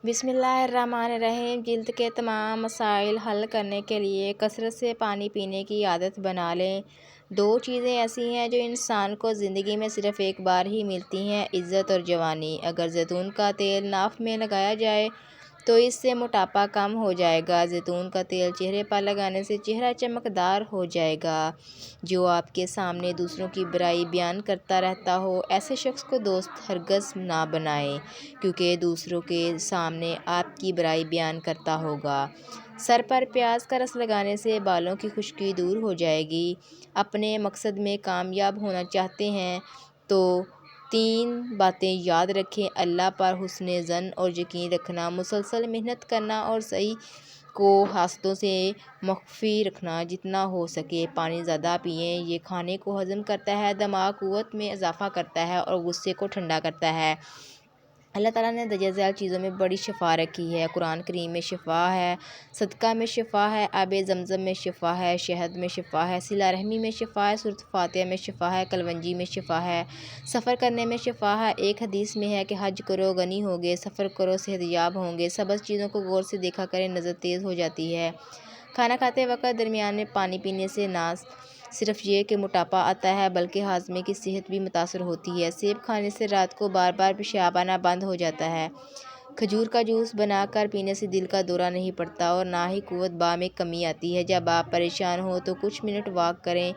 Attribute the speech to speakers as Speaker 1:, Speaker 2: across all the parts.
Speaker 1: بسم اللہ الرحمن الرحیم۔ جلد کے تمام مسائل حل کرنے کے لیے کثرت سے پانی پینے کی عادت بنا لیں۔ دو چیزیں ایسی ہیں جو انسان کو زندگی میں صرف ایک بار ہی ملتی ہیں، عزت اور جوانی۔ اگر زیتون کا تیل ناف میں لگایا جائے تو اس سے موٹاپا کم ہو جائے گا۔ زیتون کا تیل چہرے پر لگانے سے چہرہ چمکدار ہو جائے گا۔ جو آپ کے سامنے دوسروں کی برائی بیان کرتا رہتا ہو، ایسے شخص کو دوست ہرگز نہ بنائیں، کیونکہ دوسروں کے سامنے آپ کی برائی بیان کرتا ہوگا۔ سر پر پیاز کا رس لگانے سے بالوں کی خشکی دور ہو جائے گی۔ اپنے مقصد میں کامیاب ہونا چاہتے ہیں تو 3 باتیں یاد رکھیں: اللہ پر حسن ظن اور یقین رکھنا، مسلسل محنت کرنا اور صحیح کو حسدوں سے مخفی رکھنا۔ جتنا ہو سکے پانی زیادہ پئیں، یہ کھانے کو ہضم کرتا ہے، دماغی قوت میں اضافہ کرتا ہے اور غصے کو ٹھنڈا کرتا ہے۔ اللہ تعالیٰ نے درجہ ذیل چیزوں میں بڑی شفا رکھی ہے۔ قرآن کریم میں شفا ہے، صدقہ میں شفا ہے، آب زمزم میں شفا ہے، شہد میں شفا ہے، صلہ رحمی میں شفا ہے، سورۃ فاتحہ میں شفا ہے، کلونجی میں شفا ہے، سفر کرنے میں شفا ہے۔ ایک حدیث میں ہے کہ حج کرو غنی ہوگے، سفر کرو صحت یاب ہوں گے۔ سبز چیزوں کو غور سے دیکھا کریں، نظر تیز ہو جاتی ہے۔ کھانا کھاتے وقت درمیان میں پانی پینے سے نہ صرف یہ کہ موٹاپا آتا ہے بلکہ ہاضمے کی صحت بھی متاثر ہوتی ہے۔ سیب کھانے سے رات کو بار بار پیشاب آنا بند ہو جاتا ہے۔ کھجور کا جوس بنا کر پینے سے دل کا دورہ نہیں پڑتا اور نہ ہی قوت بہ میں کمی آتی ہے۔ جب آپ پریشان ہوں تو کچھ منٹ واک کریں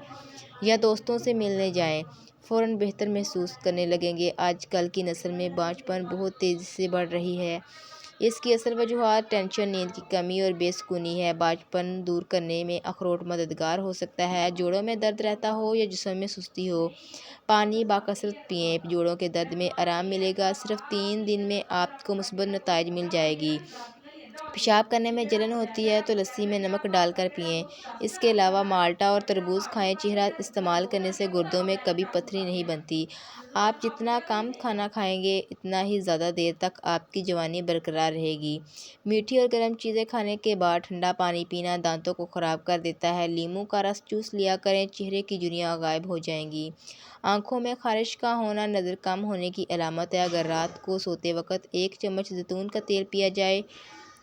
Speaker 1: یا دوستوں سے ملنے جائیں، فوراً بہتر محسوس کرنے لگیں گے۔ آج کل کی نسل میں بانجھپن بہت تیزی سے بڑھ رہی ہے۔ اس کی اصل وجوہات ٹینشن، نیند کی کمی اور بے سکونی ہے۔ بانجھپن دور کرنے میں اخروٹ مددگار ہو سکتا ہے۔ جوڑوں میں درد رہتا ہو یا جسم میں سستی ہو، پانی بکثرت پئیں، جوڑوں کے درد میں آرام ملے گا۔ صرف 3 دن میں آپ کو مثبت نتائج مل جائیں گے۔ پیشاب کرنے میں جلن ہوتی ہے تو لسی میں نمک ڈال کر پئیں۔ اس کے علاوہ مالٹا اور تربوز کھائیں۔ چہرہ استعمال کرنے سے گردوں میں کبھی پتھری نہیں بنتی۔ آپ جتنا کم کھانا کھائیں گے اتنا ہی زیادہ دیر تک آپ کی جوانی برقرار رہے گی۔ میٹھی اور گرم چیزیں کھانے کے بعد ٹھنڈا پانی پینا دانتوں کو خراب کر دیتا ہے۔ لیموں کا رس چوس لیا کریں، چہرے کی جھریاں غائب ہو جائیں گی۔ آنکھوں میں خارش کا ہونا نظر کم ہونے کی علامت ہے۔ اگر رات کو سوتے وقت 1 چمچ زیتون کا تیل پیا جائے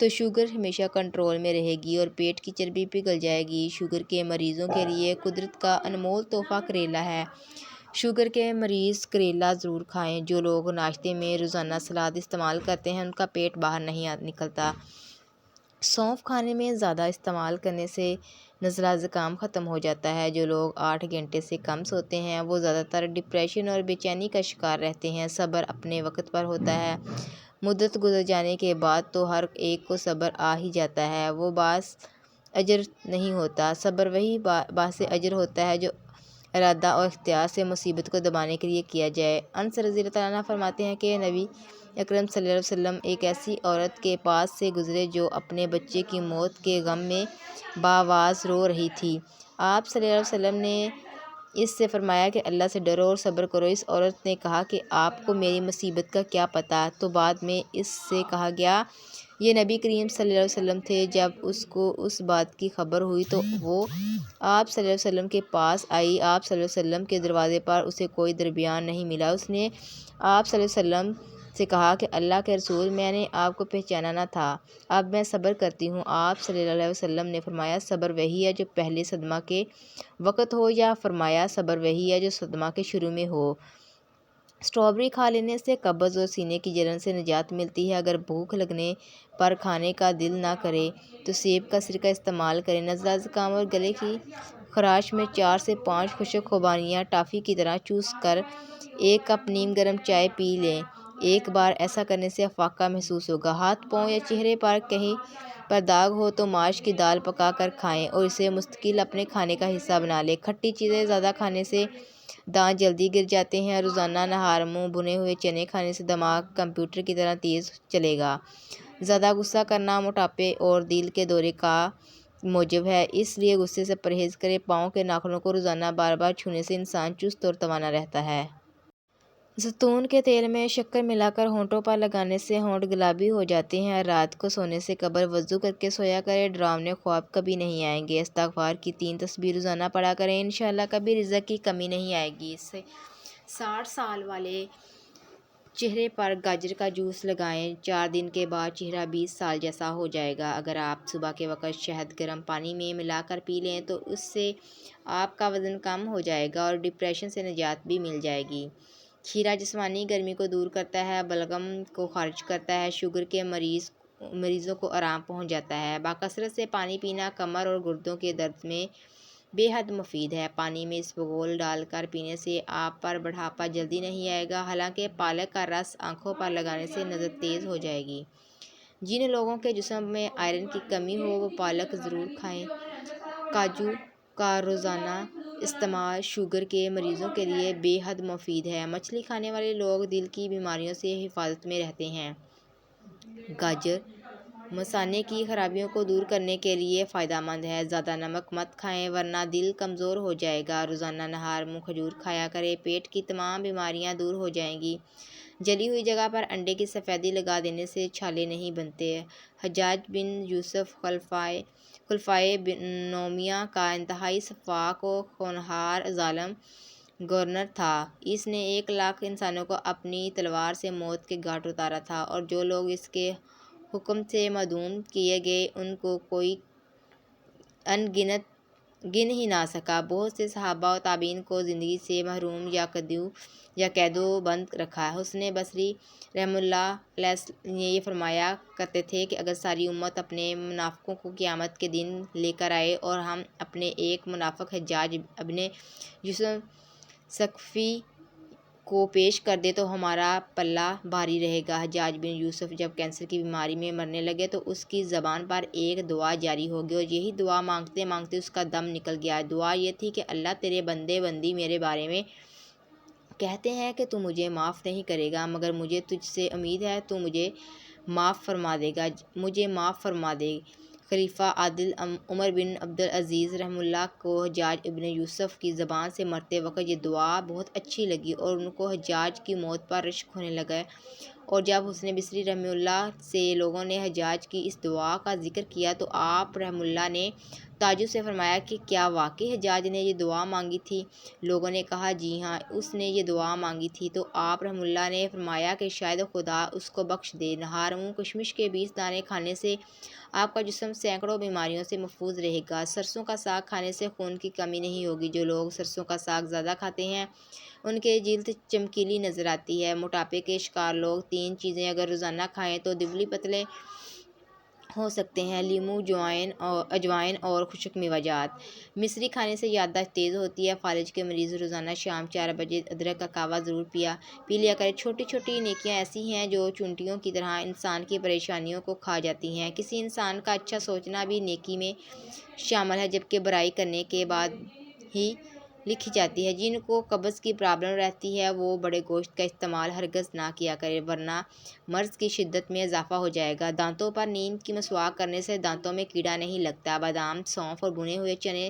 Speaker 1: تو شوگر ہمیشہ کنٹرول میں رہے گی اور پیٹ کی چربی پگھل جائے گی۔ شوگر کے مریضوں کے لیے قدرت کا انمول تحفہ کریلا ہے۔ شوگر کے مریض کریلا ضرور کھائیں۔ جو لوگ ناشتے میں روزانہ سلاد استعمال کرتے ہیں ان کا پیٹ باہر نہیں نکلتا۔ سونف کھانے میں زیادہ استعمال کرنے سے نزلہ زکام ختم ہو جاتا ہے۔ جو لوگ 8 گھنٹے سے کم سوتے ہیں وہ زیادہ تر ڈپریشن اور بے چینی کا شکار رہتے ہیں۔ صبر اپنے وقت پر ہوتا ہے۔ مدت گزر جانے کے بعد تو ہر ایک کو صبر آ ہی جاتا ہے، وہ باعث اجر نہیں ہوتا۔ صبر وہی باعث اجر ہوتا ہے جو ارادہ اور اختیار سے مصیبت کو دبانے کے لیے کیا جائے۔ انس رضی اللہ عنہ فرماتے ہیں کہ نبی اکرم صلی اللہ علیہ وسلم ایک ایسی عورت کے پاس سے گزرے جو اپنے بچے کی موت کے غم میں بآواز رو رہی تھی۔ آپ صلی اللہ علیہ وسلم نے اس سے فرمایا کہ اللہ سے ڈرو اور صبر کرو۔ اس عورت نے کہا کہ آپ کو میری مصیبت کا کیا پتہ؟ تو بعد میں اس سے کہا گیا یہ نبی کریم صلی اللہ علیہ وسلم تھے۔ جب اس کو اس بات کی خبر ہوئی تو وہ آپ صلی اللہ علیہ وسلم کے پاس آئی۔ آپ صلی اللہ علیہ وسلم کے دروازے پر اسے کوئی دربان نہیں ملا۔ اس نے آپ صلی اللہ علیہ وسلم سے کہا کہ اللہ کے رسول، میں نے آپ کو پہچانا نہ تھا، اب میں صبر کرتی ہوں۔ آپ صلی اللہ علیہ وسلم نے فرمایا صبر وہی ہے جو پہلے صدمہ کے وقت ہو، یا فرمایا صبر وہی ہے جو صدمہ کے شروع میں ہو۔ اسٹرابیری کھا لینے سے قبض اور سینے کی جلن سے نجات ملتی ہے۔ اگر بھوک لگنے پر کھانے کا دل نہ کرے تو سیب کا سرکہ استعمال کریں۔ نزلہ زکام اور گلے کی خراش میں 4 سے 5 خشک خوبانیاں ٹافی کی طرح چوس کر 1 کپ نیم گرم چائے پی لیں۔ ایک بار ایسا کرنے سے افاقہ محسوس ہوگا۔ ہاتھ پاؤں یا چہرے پر کہیں پر داغ ہو تو ماش کی دال پکا کر کھائیں اور اسے مستقل اپنے کھانے کا حصہ بنا لیں۔ کھٹی چیزیں زیادہ کھانے سے دانت جلدی گر جاتے ہیں۔ روزانہ نہار منہ بھنے ہوئے چنے کھانے سے دماغ کمپیوٹر کی طرح تیز چلے گا۔ زیادہ غصہ کرنا موٹاپے اور دل کے دورے کا موجب ہے، اس لیے غصے سے پرہیز کریں۔ پاؤں کے ناخنوں کو روزانہ بار بار چھونے سے انسان چست اور توانا رہتا ہے۔ زیتون کے تیل میں شکر ملا کر ہونٹوں پر لگانے سے ہونٹ گلابی ہو جاتے ہیں۔ رات کو سونے سے قبل وضو کر کے سویا کریں، ڈراونے خواب کبھی نہیں آئیں گے۔ استغفار کی 3 تسبیح روزانہ پڑھا کریں، انشاءاللہ کبھی رزق کی کمی نہیں آئے گی۔ 60 سال والے چہرے پر گاجر کا جوس لگائیں، 4 دن کے بعد چہرہ 20 سال جیسا ہو جائے گا۔ اگر آپ صبح کے وقت شہد گرم پانی میں ملا کر پی لیں تو اس سے آپ کا وزن کم ہو جائے گا اور ڈپریشن سے نجات بھی مل جائے گی۔ کھیرا جسمانی گرمی کو دور کرتا ہے، بلغم کو خارج کرتا ہے، شوگر کے مریضوں کو آرام پہنچ جاتا ہے۔ بکثرت سے پانی پینا کمر اور گردوں کے درد میں بے حد مفید ہے۔ پانی میں اسبگول ڈال کر پینے سے آپ پر بڑھاپا جلدی نہیں آئے گا، حالانکہ پالک کا رس آنکھوں پر لگانے سے نظر تیز ہو جائے گی۔ جن لوگوں کے جسم میں آئرن کی کمی ہو وہ پالک ضرور کھائیں۔ کاجو کا روزانہ استعمال شوگر کے مریضوں کے لیے بے حد مفید ہے۔ مچھلی کھانے والے لوگ دل کی بیماریوں سے حفاظت میں رہتے ہیں۔ گاجر مثانے کی خرابیوں کو دور کرنے کے لیے فائدہ مند ہے۔ زیادہ نمک مت کھائیں ورنہ دل کمزور ہو جائے گا۔ روزانہ نہار منہ کھجور کھایا کریں، پیٹ کی تمام بیماریاں دور ہو جائیں گی۔ جلی ہوئی جگہ پر انڈے کی سفیدی لگا دینے سے چھالے نہیں بنتے۔ حجاج بن یوسف خلفائے نومیہ کا انتہائی شفاق و ہونہار ظالم گورنر تھا۔ اس نے 1,00,000 انسانوں کو اپنی تلوار سے موت کے گھاٹ اتارا تھا اور جو لوگ اس کے حکم سے معدوم کیے گئے ان کو کوئی گن ہی نہ سکا۔ بہت سے صحابہ و تابعین کو زندگی سے محروم یا قید و بند رکھا۔ حسن بصری رحمہ اللہ علیہ یہ فرمایا کرتے تھے کہ اگر ساری امت اپنے منافقوں کو قیامت کے دن لے کر آئے اور ہم اپنے ایک منافق حجاج ابن یوسف ثقفی کو پیش کر دے تو ہمارا پلہ بھاری رہے گا۔ حجاج بن یوسف جب کینسر کی بیماری میں مرنے لگے تو اس کی زبان پر ایک دعا جاری ہو گئی اور یہی دعا مانگتے مانگتے اس کا دم نکل گیا۔ دعا یہ تھی کہ اللہ تیرے بندی میرے بارے میں کہتے ہیں کہ تو مجھے معاف نہیں کرے گا، مگر مجھے تجھ سے امید ہے تو مجھے معاف فرما دے۔ خلیفہ عادل عمر بن عبدالعزیز رحمہ اللہ کو حجاج ابن یوسف کی زبان سے مرتے وقت یہ دعا بہت اچھی لگی اور ان کو حجاج کی موت پر رشک ہونے لگا، اور جب حسن بصری رحمہ اللہ سے لوگوں نے حجاج کی اس دعا کا ذکر کیا تو آپ رحمہ اللہ نے تعجب سے فرمایا کہ کیا واقعی حجاج نے یہ دعا مانگی تھی؟ لوگوں نے کہا جی ہاں، اس نے یہ دعا مانگی تھی۔ تو آپ رحمہ اللہ نے فرمایا کہ شاید خدا اس کو بخش دے۔ نہار منہ کشمش کے 20 دانے کھانے سے آپ کا جسم سینکڑوں بیماریوں سے محفوظ رہے گا۔ سرسوں کا ساگ کھانے سے خون کی کمی نہیں ہوگی۔ جو لوگ سرسوں کا ساگ زیادہ کھاتے ہیں ان کی جلد چمکیلی نظر آتی ہے۔ موٹاپے کے شکار لوگ 3 چیزیں اگر روزانہ کھائیں تو دبلے پتلے ہو سکتے ہیں: لیموں، اجوائن اور خشک میوہ جات۔ مصری کھانے سے یادداشت تیز ہوتی ہے۔ فالج کے مریض روزانہ شام 4 بجے ادرک کا قہوہ ضرور پی لیا کریں۔ چھوٹی چھوٹی نیکیاں ایسی ہیں جو چونٹیوں کی طرح انسان کی پریشانیوں کو کھا جاتی ہیں۔ کسی انسان کا اچھا سوچنا بھی نیکی میں شامل ہے، جبکہ برائی کرنے کے بعد ہی لکھی جاتی ہے۔ جن کو قبض کی پرابلم رہتی ہے وہ بڑے گوشت کا استعمال ہرگز نہ کیا کریں ورنہ مرض کی شدت میں اضافہ ہو جائے گا۔ دانتوں پر نیم کی مسواک کرنے سے دانتوں میں کیڑا نہیں لگتا۔ بادام، سونف اور بھنے ہوئے چنے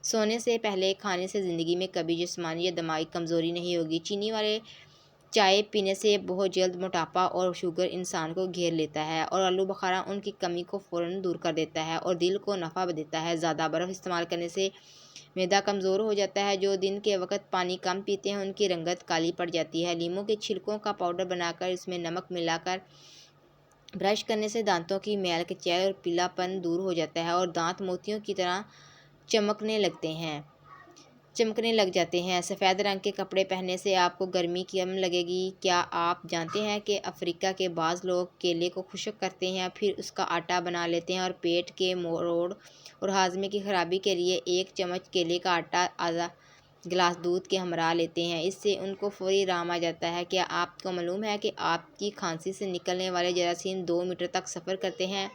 Speaker 1: سونے سے پہلے کھانے سے زندگی میں کبھی جسمانی یا دماغی کمزوری نہیں ہوگی۔ چینی والے چائے پینے سے بہت جلد موٹاپا اور شوگر انسان کو گھیر لیتا ہے اور آلو بخارا ان کی کمی کو فوراً دور کر دیتا ہے اور دل کو نفع دیتا ہے۔ زیادہ برف استعمال کرنے سے معدہ کمزور ہو جاتا ہے۔ جو دن کے وقت پانی کم پیتے ہیں ان کی رنگت کالی پڑ جاتی ہے۔ لیموں کے چھلکوں کا پاؤڈر بنا کر اس میں نمک ملا کر برش کرنے سے دانتوں کی میل، کچیل اور پیلا پن دور ہو جاتا ہے اور دانت موتیوں کی طرح چمکنے لگ جاتے ہیں۔ سفید رنگ کے کپڑے پہننے سے آپ کو گرمی کم لگے گی۔ کیا آپ جانتے ہیں کہ افریقہ کے بعض لوگ کیلے کو خشک کرتے ہیں، پھر اس کا آٹا بنا لیتے ہیں اور پیٹ کے موڑ اور ہاضمے کی خرابی کے لیے 1 چمچ کیلے کا آٹا آدھا گلاس دودھ کے ہمراہ لیتے ہیں، اس سے ان کو فوری آرام آ جاتا ہے۔ کیا آپ کو معلوم ہے کہ آپ کی کھانسی سے نکلنے والے جراثیم 2 میٹر تک سفر کرتے ہیں؟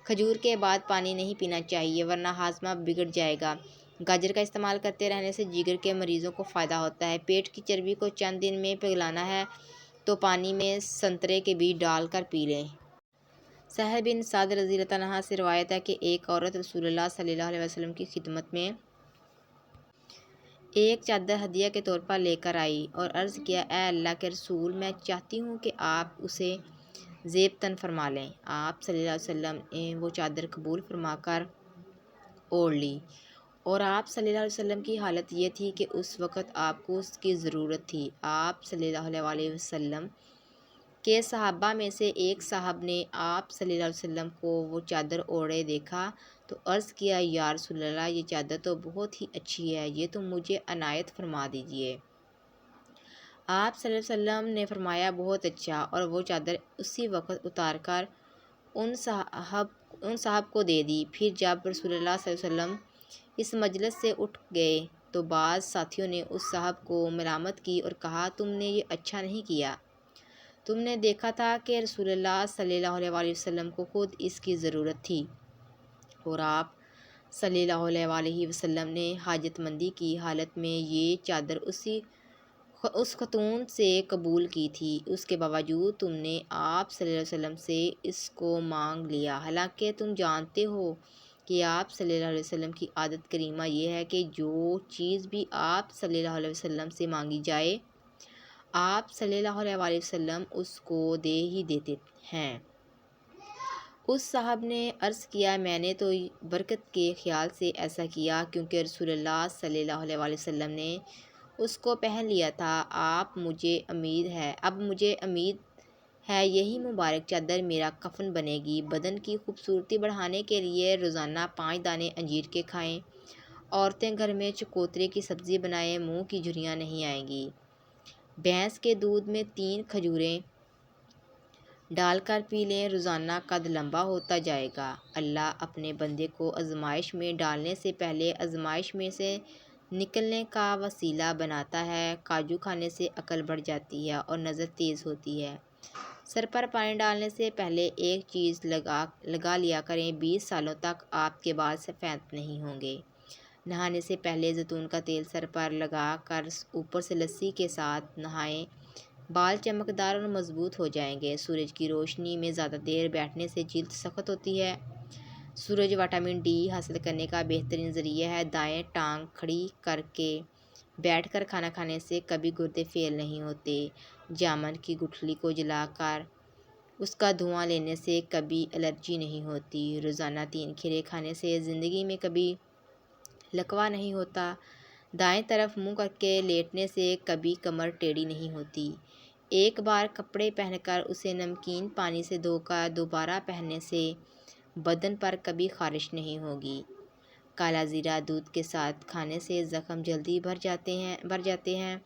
Speaker 1: کھجور کے بعد پانی نہیں پینا چاہیے ورنہ ہاضمہ بگڑ جائے گا۔ گاجر کا استعمال کرتے رہنے سے جگر کے مریضوں کو فائدہ ہوتا ہے۔ پیٹ کی چربی کو چند دن میں پگھلانا ہے تو پانی میں سنترے کے بیج ڈال کر پی لیں۔ سہل بن سعد رضی اللہ عنہ سے روایت ہے کہ ایک عورت رسول اللہ صلی اللہ علیہ وسلم کی خدمت میں ایک چادر ہدیہ کے طور پر لے کر آئی اور عرض کیا: اے اللہ کے رسول، میں چاہتی ہوں کہ آپ اسے زیب تن فرما لیں۔ آپ صلی اللہ علیہ وسلم نے وہ چادر قبول فرما کر اوڑھ لی، اور آپ صلی اللہ علیہ وسلم کی حالت یہ تھی کہ اس وقت آپ کو اس کی ضرورت تھی۔ آپ صلی اللہ علیہ وسلم کہ صحابہ میں سے ایک صاحب نے آپ صلی اللہ علیہ وسلم کو وہ چادر اوڑھے دیکھا تو عرض کیا، یا رسول اللہ، یہ چادر تو بہت ہی اچھی ہے، یہ تو مجھے عنایت فرما دیجیے۔ آپ صلی اللہ علیہ وسلم نے فرمایا، بہت اچھا، اور وہ چادر اسی وقت اتار کر ان صاحب کو دے دی۔ پھر جب رسول اللہ صلی اللہ علیہ وسلم اس مجلس سے اٹھ گئے تو بعض ساتھیوں نے اس صاحب کو ملامت کی اور کہا، تم نے یہ اچھا نہیں کیا، تم نے دیکھا تھا کہ رسول اللہ صلی اللہ علیہ وسلم کو خود اس کی ضرورت تھی، اور آپ صلی اللہ علیہ وسلم نے حاجت مندی کی حالت میں یہ چادر اس خاتون سے قبول کی تھی، اس کے باوجود تم نے آپ صلی اللہ علیہ وسلم سے اس کو مانگ لیا، حالانکہ تم جانتے ہو کہ آپ صلی اللہ علیہ وسلم کی عادت کریمہ یہ ہے کہ جو چیز بھی آپ صلی اللہ علیہ وسلم سے مانگی جائے آپ صلی اللہ علیہ وسلم اس کو دے ہی دیتے ہیں۔ اس صاحب نے عرض کیا، میں نے تو برکت کے خیال سے ایسا کیا کیونکہ رسول اللہ صلی اللہ علیہ وسلم نے اس کو پہن لیا تھا، اب مجھے امید ہے یہی مبارک چادر میرا کفن بنے گی۔ بدن کی خوبصورتی بڑھانے کے لیے روزانہ 5 دانے انجیر کے کھائیں، عورتیں گھر میں چکوترے کی سبزی بنائیں، منہ کی جھریاں نہیں آئیں گی، بھینس کے دودھ میں 3 کھجوریں ڈال کر پی لیں، روزانہ قد لمبا ہوتا جائے گا۔ اللہ اپنے بندے کو آزمائش میں ڈالنے سے پہلے آزمائش میں سے نکلنے کا وسیلہ بناتا ہے۔ کاجو کھانے سے عقل بڑھ جاتی ہے اور نظر تیز ہوتی ہے۔ سر پر پانی ڈالنے سے پہلے ایک چیز لگا لیا کریں، 20 سالوں تک آپ کے بال سفید نہیں ہوں گے۔ نہانے سے پہلے زیتون کا تیل سر پر لگا کر اوپر سے لسی کے ساتھ نہائیں، بال چمکدار اور مضبوط ہو جائیں گے۔ سورج کی روشنی میں زیادہ دیر بیٹھنے سے جلد سخت ہوتی ہے۔ سورج وٹامن ڈی حاصل کرنے کا بہترین ذریعہ ہے۔ دائیں ٹانگ کھڑی کر کے بیٹھ کر کھانا کھانے سے کبھی گردے فیل نہیں ہوتے۔ جامن کی گٹھلی کو جلا کر اس کا دھواں لینے سے کبھی الرجی نہیں ہوتی۔ روزانہ 3 کھیرے کھانے سے زندگی میں کبھی لکوہ نہیں ہوتا۔ دائیں طرف منہ کر کے لیٹنے سے کبھی کمر ٹیڑھی نہیں ہوتی۔ ایک بار کپڑے پہن کر اسے نمکین پانی سے دھو کر دوبارہ پہننے سے بدن پر کبھی خارش نہیں ہوگی۔ کالا زیرہ دودھ کے ساتھ کھانے سے زخم جلدی بھر جاتے ہیں۔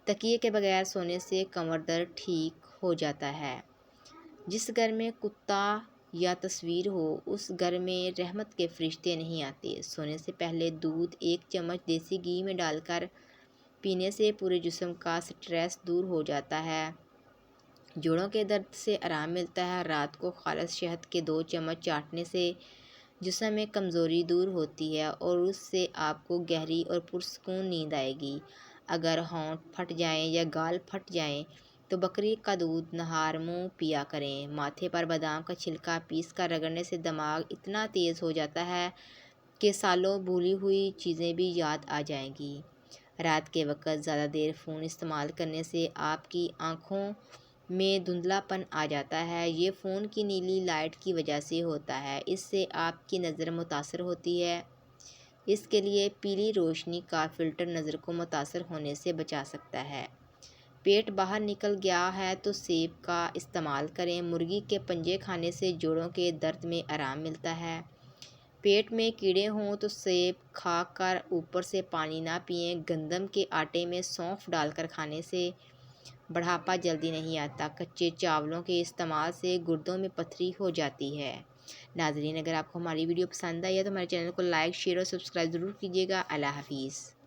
Speaker 1: تکیے کے بغیر سونے سے کمر درد ٹھیک ہو جاتا ہے۔ جس گھر میں کتا یا تصویر ہو اس گھر میں رحمت کے فرشتے نہیں آتے۔ سونے سے پہلے دودھ 1 چمچ دیسی گھی میں ڈال کر پینے سے پورے جسم کا سٹریس دور ہو جاتا ہے، جوڑوں کے درد سے آرام ملتا ہے۔ رات کو خالص شہد کے 2 چمچ چاٹنے سے جسم میں کمزوری دور ہوتی ہے اور اس سے آپ کو گہری اور پرسکون نیند آئے گی۔ اگر ہونٹ پھٹ جائیں یا گال پھٹ جائیں تو بکری کا دودھ نہار منہ پیا کریں۔ ماتھے پر بادام کا چھلکا پیس کر رگڑنے سے دماغ اتنا تیز ہو جاتا ہے کہ سالوں بھولی ہوئی چیزیں بھی یاد آ جائیں گی۔ رات کے وقت زیادہ دیر فون استعمال کرنے سے آپ کی آنکھوں میں دھندلا پن آ جاتا ہے، یہ فون کی نیلی لائٹ کی وجہ سے ہوتا ہے، اس سے آپ کی نظر متاثر ہوتی ہے۔ اس کے لیے پیلی روشنی کا فلٹر نظر کو متاثر ہونے سے بچا سکتا ہے۔ پیٹ باہر نکل گیا ہے تو سیب کا استعمال کریں۔ مرغی کے پنجے کھانے سے جوڑوں کے درد میں آرام ملتا ہے۔ پیٹ میں کیڑے ہوں تو سیب کھا کر اوپر سے پانی نہ پئیں۔ گندم کے آٹے میں سونف ڈال کر کھانے سے بڑھاپا جلدی نہیں آتا۔ کچے چاولوں کے استعمال سے گردوں میں پتھری ہو جاتی ہے۔ ناظرین، اگر آپ کو ہماری ویڈیو پسند آئی ہے تو ہمارے چینل کو لائک، شیئر اور سبسکرائب ضرور کیجیے گا۔ اللہ حافظ۔